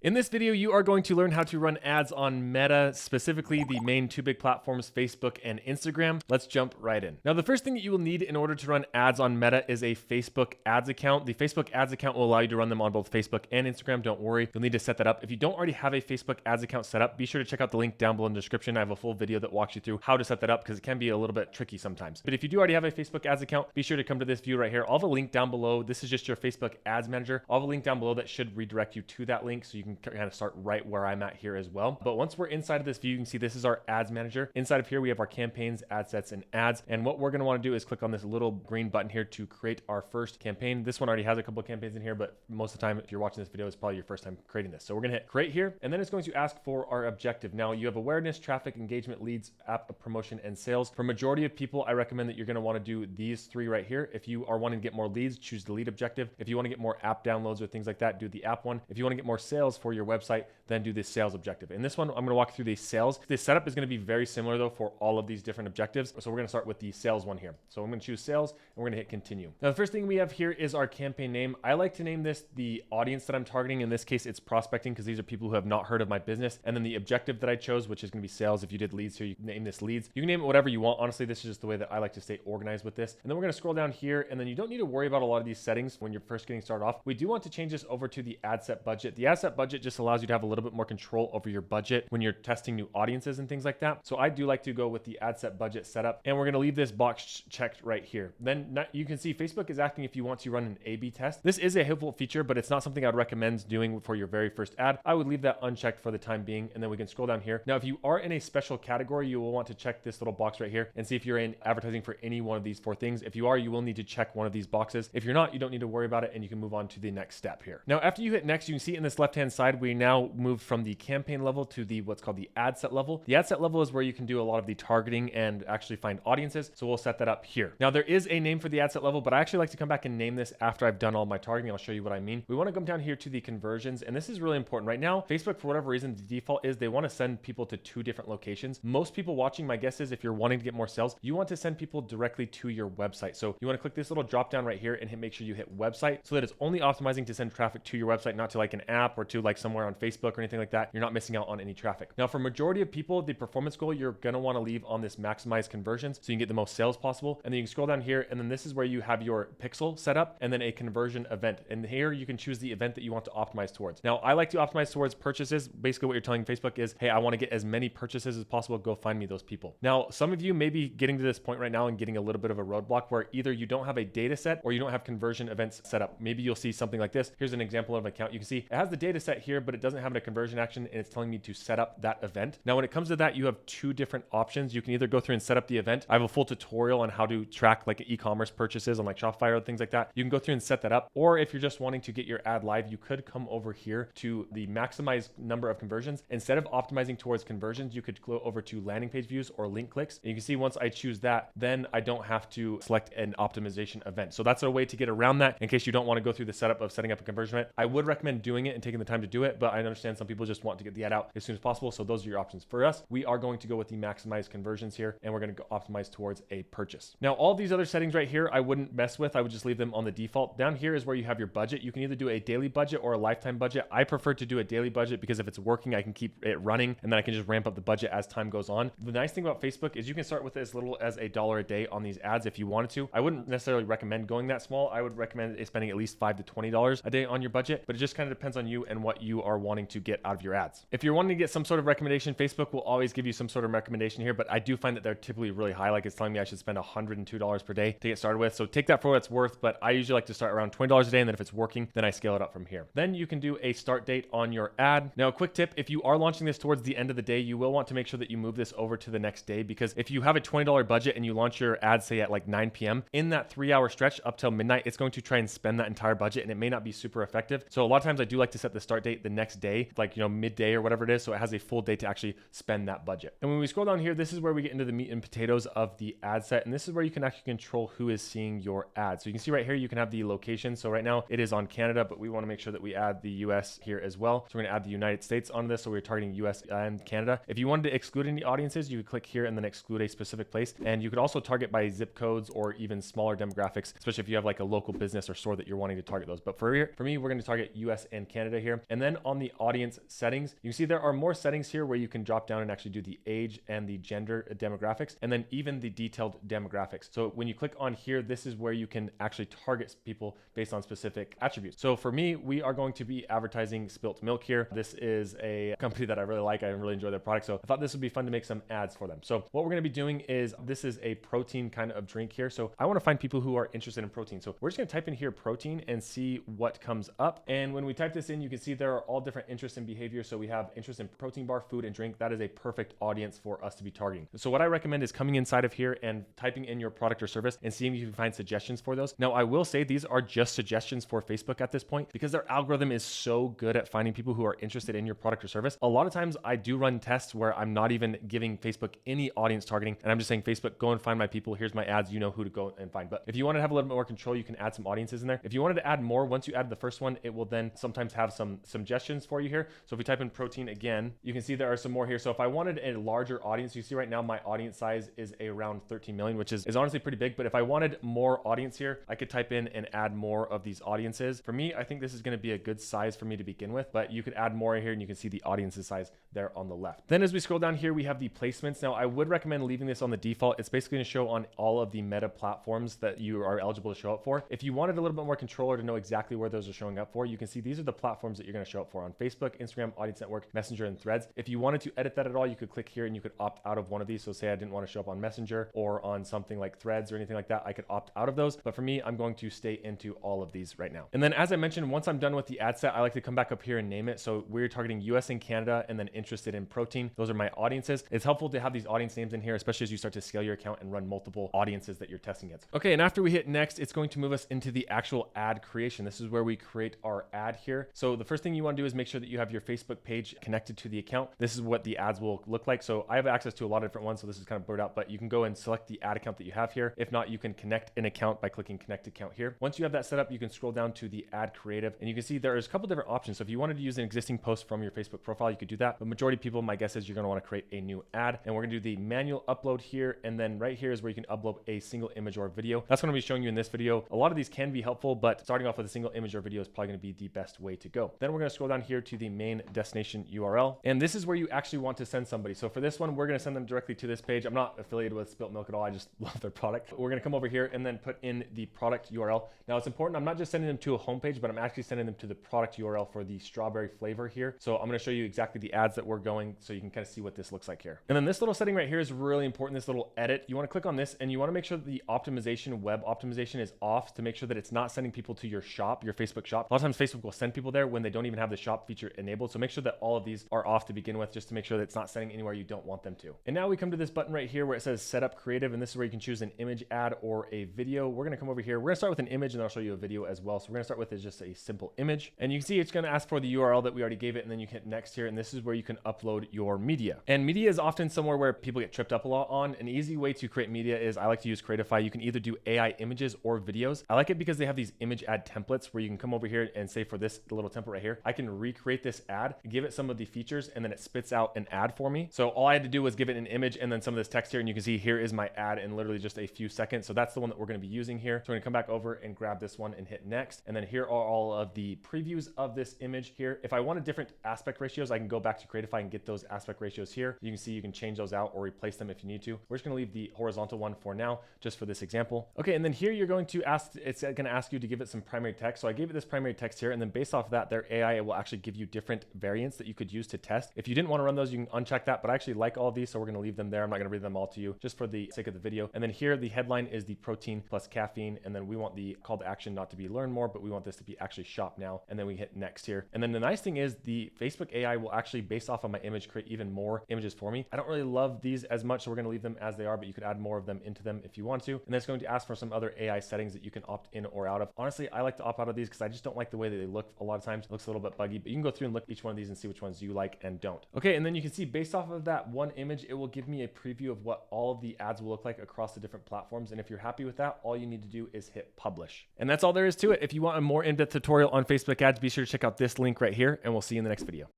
In this video, you are going to learn how to run ads on Meta, specifically the main two big platforms, Facebook and Instagram. Let's jump right in. Now, the first thing that you will need in order to run ads on Meta is a Facebook ads account. The Facebook ads account will allow you to run them on both Facebook and Instagram. Don't worry, you'll need to set that up. If you don't already have a Facebook ads account set up, be sure to check out the link down below in the description. I have a full video that walks you through how to set that up because it can be a little bit tricky sometimes. But if you do already have a Facebook ads account, be sure to come to this view right here. I'll have a link down below. This is just your Facebook ads manager. I'll have a link down below that should redirect you to that link so you can kind of start right where I'm at here as well. But once we're inside of this view, you can see this is our ads manager. Inside of here, we have our campaigns, ad sets, and ads. And what we're going to want to do is click on this little green button here to create our first campaign. This one already has a couple of campaigns in here, but most of the time, if you're watching this video, it's probably your first time creating this. So we're going to hit create here, and then it's going to ask for our objective. Now you have awareness, traffic, engagement, leads, app promotion, and sales. For majority of people, I recommend that you're going to want to do these three right here. If you are wanting to get more leads, choose the lead objective. If you want to get more app downloads or things like that, do the app one. If you want to get more sales for your website, then do the sales objective. In this one, I'm going to walk through the sales. The setup is going to be very similar though for all of these different objectives. So we're going to start with the sales one here. So I'm going to choose sales and we're going to hit continue. Now the first thing we have here is our campaign name. I like to name this the audience that I'm targeting. In this case, it's prospecting because these are people who have not heard of my business. And then the objective that I chose, which is going to be sales. If you did leads here, you can name this leads. You can name it whatever you want. Honestly, this is just the way that I like to stay organized with this. And then we're going to scroll down here, and then you don't need to worry about a lot of these settings when you're first getting started off. We do want to change this over to the ad set budget. The ad set budget just allows you to have a little bit more control over your budget when you're testing new audiences and things like that. So I do like to go with the ad set budget setup, and we're going to leave this box checked right here. Then you can see Facebook is asking if you want to run an A/B test. This is a helpful feature, but it's not something I'd recommend doing for your very first ad. I would leave that unchecked for the time being, and then we can scroll down here. Now, if you are in a special category, you will want to check this little box right here and see if you're in advertising for any one of these four things. If you are, you will need to check one of these boxes. If you're not, you don't need to worry about it, and you can move on to the next step here. Now, after you hit next, you can see in this left-hand side, we now moved from the campaign level to the what's called the ad set level. The ad set level is where you can do a lot of the targeting and actually find audiences. So we'll set that up here. Now there is a name for the ad set level, but I actually like to come back and name this after I've done all my targeting. I'll show you what I mean. We want to come down here to the conversions, and this is really important. Right now, Facebook, for whatever reason, the default is they want to send people to two different locations. Most people watching, my guess is if you're wanting to get more sales, you want to send people directly to your website. So you want to click this little drop down right here and make sure you hit website so that it's only optimizing to send traffic to your website, not to like an app or to like somewhere on Facebook or anything like that. You're not missing out on any traffic. Now, for majority of people, the performance goal you're going to want to leave on this maximize conversions so you can get the most sales possible. And then you can scroll down here, and then this is where you have your pixel set up and then a conversion event. And here you can choose the event that you want to optimize towards. Now, I like to optimize towards purchases. Basically, what you're telling Facebook is, hey, I want to get as many purchases as possible. Go find me those people. Now, some of you may be getting to this point right now and getting a little bit of a roadblock where either you don't have a data set or you don't have conversion events set up. Maybe you'll see something like this. Here's an example of an account. You can see it has the data set here, but it doesn't have a conversion action, and it's telling me to set up that event. Now, when it comes to that, you have two different options. You can either go through and set up the event. I have a full tutorial on how to track like e-commerce purchases on like Shopify or things like that. You can go through and set that up. Or if you're just wanting to get your ad live, you could come over here to the maximize number of conversions. Instead of optimizing towards conversions, you could go over to landing page views or link clicks. And you can see once I choose that, then I don't have to select an optimization event. So that's a way to get around that in case you don't want to go through the setup of setting up a conversion event. I would recommend doing it and taking the time to do it, but I understand some people just want to get the ad out as soon as possible. So those are your options. For us, we are going to go with the maximize conversions here, and we're going to go optimize towards a purchase. Now, all these other settings right here, I wouldn't mess with. I would just leave them on the default. Down here is where you have your budget. You can either do a daily budget or a lifetime budget. I prefer to do a daily budget because if it's working, I can keep it running, and then I can just ramp up the budget as time goes on. The nice thing about Facebook is you can start with as little as $1 a day on these ads if you wanted to. I wouldn't necessarily recommend going that small. I would recommend spending at least $5 to $20 a day on your budget, but it just kind of depends on you and what you are wanting to get out of your ads. If you're wanting to get some sort of recommendation, Facebook will always give you some sort of recommendation here, but I do find that they're typically really high. Like it's telling me I should spend $102 per day to get started with. So take that for what it's worth, but I usually like to start around $20 a day, and then if it's working, then I scale it up from here. Then you can do a start date on your ad. Now, a quick tip, if you are launching this towards the end of the day, you will want to make sure that you move this over to the next day, because if you have a $20 budget and you launch your ad, say at like 9 p.m., in that 3-hour stretch up till midnight, it's going to try and spend that entire budget, and it may not be super effective. So a lot of times I do like to set the start date the next day, like, midday or whatever it is. So it has a full day to actually spend that budget. And when we scroll down here, this is where we get into the meat and potatoes of the ad set. And this is where you can actually control who is seeing your ad. So you can see right here, you can have the location. So right now it is on Canada, but we want to make sure that we add the US here as well. So we're going to add the United States on this. So we're targeting US and Canada. If you wanted to exclude any audiences, you could click here and then exclude a specific place. And you could also target by zip codes or even smaller demographics, especially if you have like a local business or store that you're wanting to target those. But for me, we're going to target US and Canada here. And then on the audience settings, you can see there are more settings here where you can drop down and actually do the age and the gender demographics, and then even the detailed demographics. So when you click on here, this is where you can actually target people based on specific attributes. So for me, we are going to be advertising Spilt Milk here. This is a company that I really like. I really enjoy their product. So I thought this would be fun to make some ads for them. So what we're going to be doing is, this is a protein kind of drink here. So I want to find people who are interested in protein. So we're just going to type in here protein and see what comes up. And when we type this in, you can see there are all different interests and behavior. So we have interest in protein bar, food, and drink. That is a perfect audience for us to be targeting. So what I recommend is coming inside of here and typing in your product or service and seeing if you can find suggestions for those. Now, I will say these are just suggestions for Facebook at this point because their algorithm is so good at finding people who are interested in your product or service. A lot of times I do run tests where I'm not even giving Facebook any audience targeting, and I'm just saying, Facebook, go and find my people. Here's my ads. You know who to go and find. But if you want to have a little bit more control, you can add some audiences in there. If you wanted to add more, once you add the first one, it will then sometimes have some suggestions for you here. So if we type in protein again, you can see there are some more here. So if I wanted a larger audience, you see right now my audience size is around 13 million, which is honestly pretty big. But if I wanted more audience here, I could type in and add more of these audiences. For me, I think this is going to be a good size for me to begin with, but you could add more here and you can see the audience's size there on the left. Then as we scroll down here, we have the placements. Now I would recommend leaving this on the default. It's basically going to show on all of the Meta platforms that you are eligible to show up for. If you wanted a little bit more control or to know exactly where those are showing up for, you can see these are the platforms that you're going to show up for on Facebook, Instagram, Audience Network, Messenger, and Threads. If you wanted to edit that at all, you could click here and you could opt out of one of these. So say I didn't want to show up on Messenger or on something like Threads or anything like that, I could opt out of those. But for me, I'm going to stay into all of these right now. And then as I mentioned, once I'm done with the ad set, I like to come back up here and name it. So we're targeting US and Canada and then interested in protein. Those are my audiences. It's helpful to have these audience names in here, especially as you start to scale your account and run multiple audiences that you're testing against. Okay, and after we hit next, it's going to move us into the actual ad creation. This is where we create our ad here. So the first thing you want to do is make sure that you have your Facebook page connected to the account. This is what the ads will look like. So I have access to a lot of different ones, so this is kind of blurred out, but you can go and select the ad account that you have here. If not, you can connect an account by clicking connect account here. Once you have that set up, you can scroll down to the ad creative and you can see there's a couple different options. So if you wanted to use an existing post from your Facebook profile, you could do that. But majority of people, my guess is you're going to want to create a new ad, and we're going to do the manual upload here. And then right here is where you can upload a single image or video. That's what I'm going to be showing you in this video. A lot of these can be helpful, but starting off with a single image or video is probably going to be the best way to go. Then we're going to scroll down here to the main destination URL. And this is where you actually want to send somebody. So for this one, we're going to send them directly to this page. I'm not affiliated with Spilt Milk at all. I just love their product. We're going to come over here and then put in the product URL. Now it's important. I'm not just sending them to a homepage, but I'm actually sending them to the product URL for the strawberry flavor here. So I'm going to show you exactly the ads that we're going so you can kind of see what this looks like here. And then this little setting right here is really important. This little edit, you want to click on this and you want to make sure that the optimization, web optimization is off to make sure that it's not sending people to your shop, your Facebook shop. A lot of times Facebook will send people there when they don't even have the shop feature enabled. So make sure that all of these are off to begin with, just to make sure that it's not sending anywhere you don't want them to. And now we come to this button right here where it says set up creative. And this is where you can choose an image ad or a video. We're going to come over here. We're going to start with an image and then I'll show you a video as well. So we're going to start with just a simple image. And you can see it's going to ask for the URL that we already gave it. And then you hit next here. And this is where you can upload your media. And media is often somewhere where people get tripped up a lot on. An easy way to create media is I like to use Creatify. You can either do AI images or videos. I like it because they have these image ad templates where you can come over here and say for this little template right here, I can recreate this ad, give it some of the features, and then it spits out an ad for me. So all I had to do was give it an image and then some of this text here. And you can see here is my ad in literally just a few seconds. So that's the one that we're going to be using here. So we're going to come back over and grab this one and hit next. And then here are all of the previews of this image here. If I wanted different aspect ratios, I can go back to Creatify and get those aspect ratios here. You can see you can change those out or replace them if you need to. We're just going to leave the horizontal one for now, just for this example. Okay, and then here you're going to ask, it's going to ask you to give it some primary text. So I gave it this primary text here, and then based off of that, their AI will actually give you different variants that you could use to test. If you didn't want to run those, you can uncheck that, but I actually like all of these, so we're going to leave them there. I'm not going to read them all to you just for the sake of the video. And then here, the headline is the protein plus caffeine, and then we want the call to action not to be learn more, but we want this to be actually shop now, and then we hit next here. And then the nice thing is the Facebook AI will actually, based off of my image, create even more images for me. I don't really love these as much, so we're going to leave them as they are, but you could add more of them into them if you want to. And then it's going to ask for some other AI settings that you can opt in or out of. Honestly, I like to opt out of these because I just don't like the way that they look. A lot of times it looks a little bit buggy, but you can go through and look at each one of these and see which ones you like and don't. Okay, and then you can see based off of that one image, it will give me a preview of what all of the ads will look like across the different platforms. And if you're happy with that, all you need to do is hit publish. And that's all there is to it. If you want a more in-depth tutorial on Facebook ads, be sure to check out this link right here, and we'll see you in the next video.